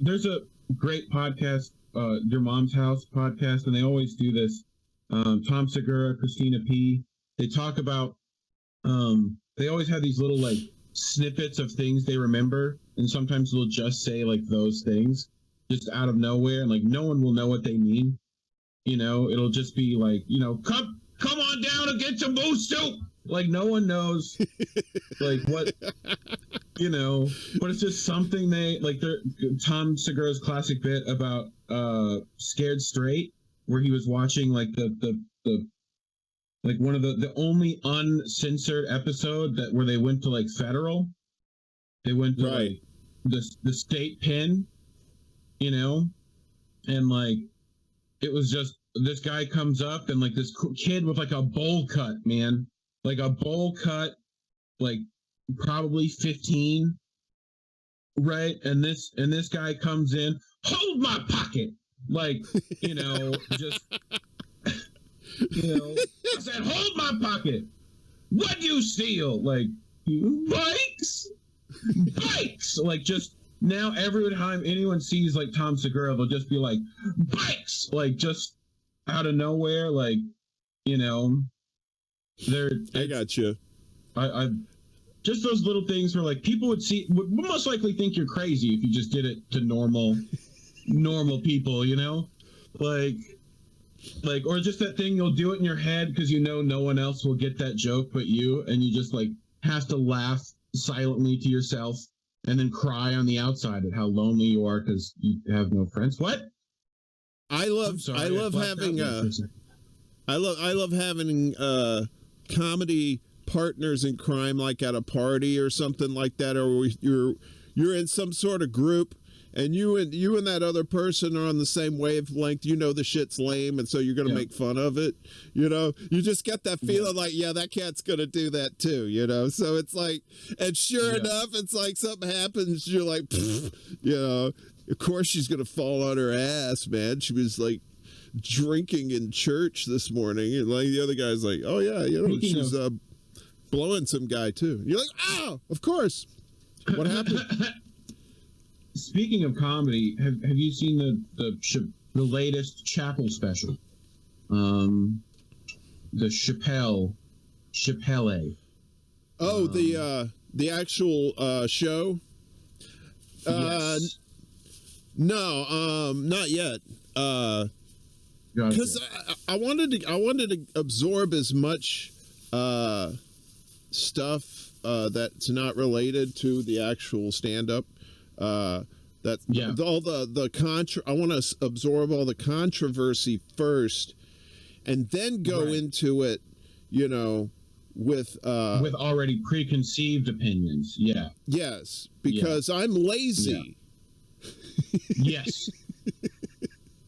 there's a great podcast, Your Mom's House podcast, and they always do this. Tom Segura, Christina P. They talk about. They always have these little like snippets of things they remember, and sometimes they'll just say like those things just out of nowhere, and like no one will know what they mean. It'll just be like, come on down and get some moose soup. Like no one knows like what, but it's just something they like. Tom Segura's classic bit about Scared Straight, where he was watching like the like one of the only uncensored episode where they went to like federal. They went to like the state pen, and like it was just this guy comes up and like this kid with like a bowl cut, man, like a bowl cut, like probably 15, right? And this guy comes in, hold my pocket, like just. I said, hold my pocket. What'd you steal? Like, bikes. Like, just now every time anyone sees like Tom Segura, they'll just be like, bikes. Like, just out of nowhere, like, I got you. I just those little things where like people would most likely think you're crazy if you just did it to normal people, like, or just that thing you'll do it in your head because no one else will get that joke but you, and you just like have to laugh silently to yourself and then cry on the outside at how lonely you are because you have no friends. What? I love having comedy partners in crime, like at a party or something like that, or you're in some sort of group. And you and that other person are on the same wavelength. The shit's lame, and so you're going to make fun of it. You just get that feeling like, that cat's going to do that too. So it's like, and sure enough, it's like something happens. You're like, of course she's going to fall on her ass, man. She was like drinking in church this morning, and like the other guy's like, oh yeah, she's blowing some guy too. You're like, oh, of course. What happened? Speaking of comedy, have you seen the latest Chapel special? The Chappelle. Oh, the actual show. Yes. No, not yet. Because I wanted to absorb as much stuff that's not related to the actual stand-up. All the I want to absorb all the controversy first, and then go into it, with already preconceived opinions. Yeah. Yes, because I'm lazy. Yeah. Yes.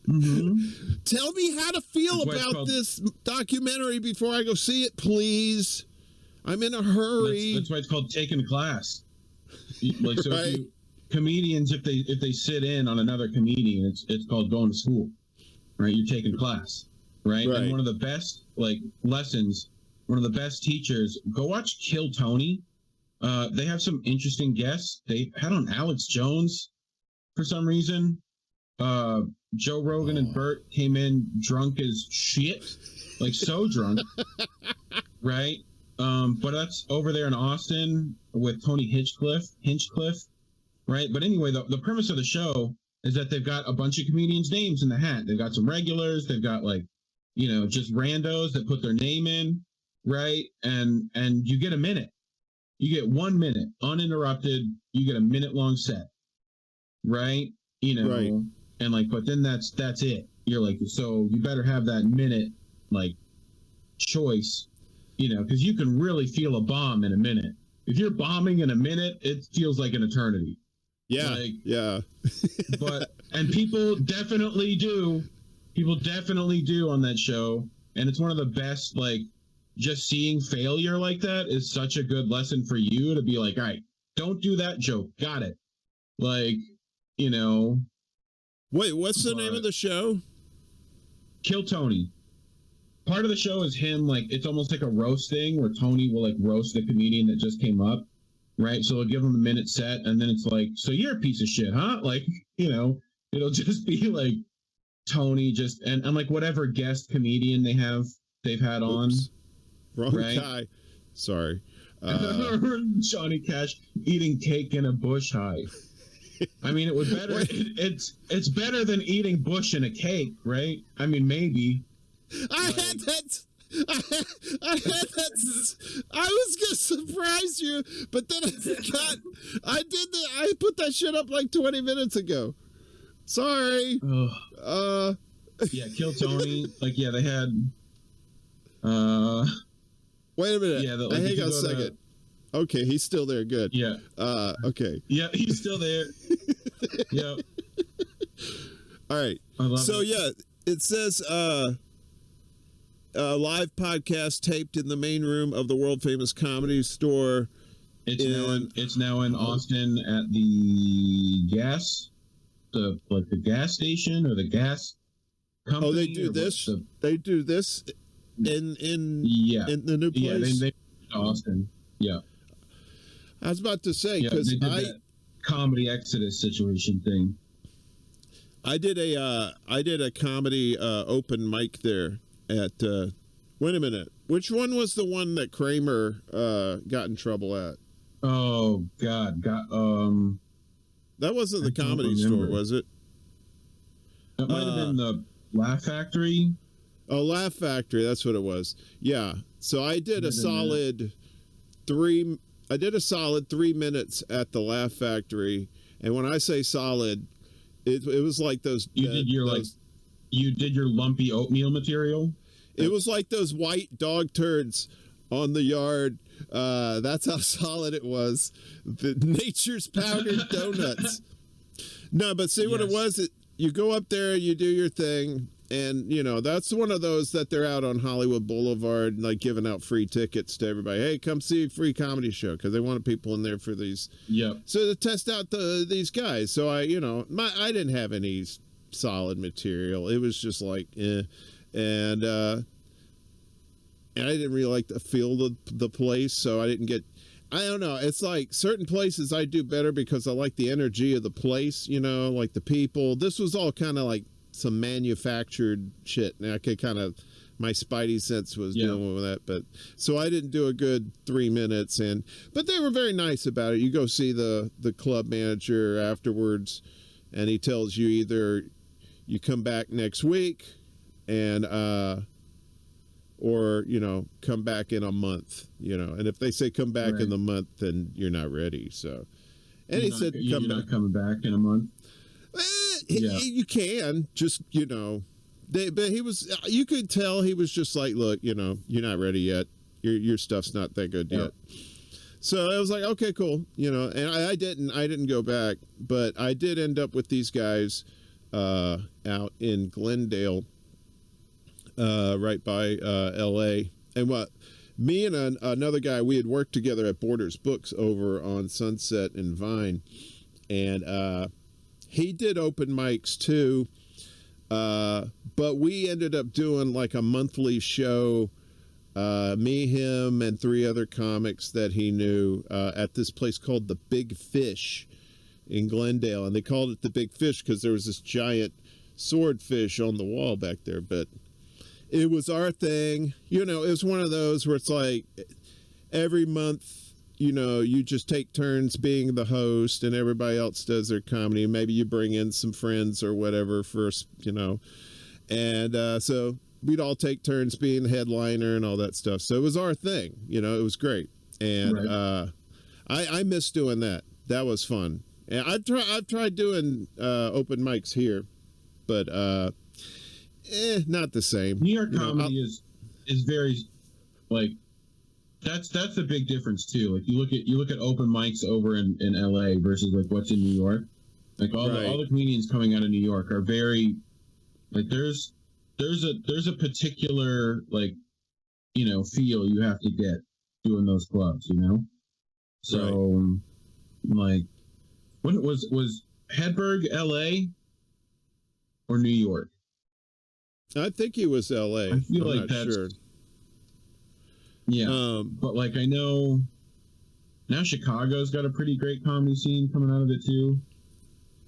Mm-hmm. Tell me how to feel about this documentary before I go see it, please. I'm in a hurry. That's why it's called taking a class. Like, so right. Comedians, if they sit in on another comedian, it's called going to school, right? You're taking class, right? And one of the best lessons, one of the best teachers. Go watch Kill Tony. They have some interesting guests. They had on Alex Jones for some reason. Joe Rogan and Bert came in drunk as shit, like so drunk, right? But that's over there in Austin with Tony Hinchcliffe. Right. But anyway, the premise of the show is that they've got a bunch of comedians' names in the hat. They've got some regulars. They've got just randos that put their name in. Right. And you get a minute. You get 1 minute uninterrupted. You get a minute-long set. Right. Right. And but then that's it. You're like, so you better have that minute choice, because you can really feel a bomb in a minute. If you're bombing in a minute, it feels like an eternity. Yeah, yeah. And people definitely do. People definitely do on that show. And it's one of the best, just seeing failure like that is such a good lesson for you to be like, all right, don't do that joke. Got it. Wait, what's the name of the show? Kill Tony. Part of the show is him, it's almost like a roast thing where Tony will, roast the comedian that just came up. right? So they'll give them a minute set, and then it's like, so you're a piece of shit, huh? Like, it'll just be like Tony and like whatever guest comedian they've had on. Wrong guy. Sorry. Johnny Cash eating cake in a bush hive. I mean, it was better. It's better than eating bush in a cake, right? I mean, maybe. I had that. I was gonna surprise you, but then I forgot. I put that shit up like 20 minutes ago. Sorry. Yeah, Kill Tony. Like, yeah, they had. Wait a minute. Yeah, hang on a second. Okay, he's still there. Good. Yeah. Okay. Yeah, he's still there. Yep. All right. So yeah, it says live podcast taped in the main room of the world famous Comedy Store. It's now in Austin at the gas station or the gas company. Oh, they do this. They do this in the new place. Yeah, they Austin. Yeah. I was about to say because that comedy exodus situation thing. I did a comedy open mic there at. Wait a minute. Which one was the one that Kramer got in trouble at? Oh God, that wasn't the Comedy Store, was it? That might have been the Laugh Factory. Oh, Laugh Factory. That's what it was. Yeah. So I did a solid 3 minutes at the Laugh Factory, and when I say solid, it was like those. You did your lumpy oatmeal material. It was like those white dog turds on the yard. That's how solid it was. The nature's powdered donuts. No, but see what it was. You go up there, you do your thing, and that's one of those that they're out on Hollywood Boulevard, like giving out free tickets to everybody. Hey, come see a free comedy show because they wanted people in there for these. Yeah. So to test out these guys. So I didn't have any solid material. It was just like, and I didn't really like the feel of the place, so I didn't get. I don't know. It's like certain places I do better because I like the energy of the place, like the people. This was all kind of like some manufactured shit. And I could my spidey sense was dealing with that, but so I didn't do a good 3 minutes. But they were very nice about it. You go see the club manager afterwards, and he tells you either you come back next week, and or come back in a month, and if they say come back in the month, then you're not ready. So, and he said you're not coming back in a month. You can just but he was, you could tell he was just like, look, you're not ready yet. Your stuff's not that good yet. So I was like, okay, cool, and I didn't go back, but I did end up with these guys out in Glendale. Right by LA, and me and another guy, we had worked together at Borders Books over on Sunset and Vine, and he did open mics too, but we ended up doing like a monthly show, me, him, and 3 other comics that he knew at this place called the Big Fish in Glendale, and they called it the Big Fish because there was this giant swordfish on the wall back there, but it was our thing. It was one of those where it's like every month, you just take turns being the host and everybody else does their comedy. Maybe you bring in some friends or whatever first, and so we'd all take turns being the headliner and all that stuff. So it was our thing, it was great. And I miss doing that. That was fun. And I've tried doing open mics here, but not the same. New York comedy is very like that's a big difference too. Like you look at open mics over in LA versus like what's in New York. Like all the comedians coming out of New York are very like there's a particular like feel you have to get doing those clubs, So like when it was Hedberg LA or New York? I think he was L.A. I feel like that's sure. Yeah, but like I know Now Chicago's got a pretty great comedy scene coming out of it too.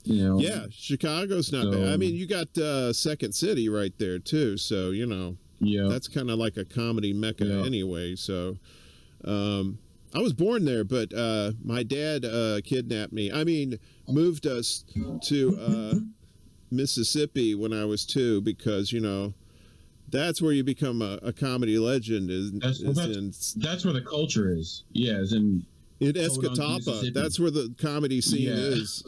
You know, yeah, Chicago's not bad. I mean, you got Second City right there too, so you know, that's kind of like a comedy mecca anyway. So, I was born there, but my dad kidnapped me. I mean, moved us to Mississippi when I was 2 because, you know, that's where you become a comedy legend. That's where the culture is. Yeah, is in Escatawpa. That's where the comedy scene is.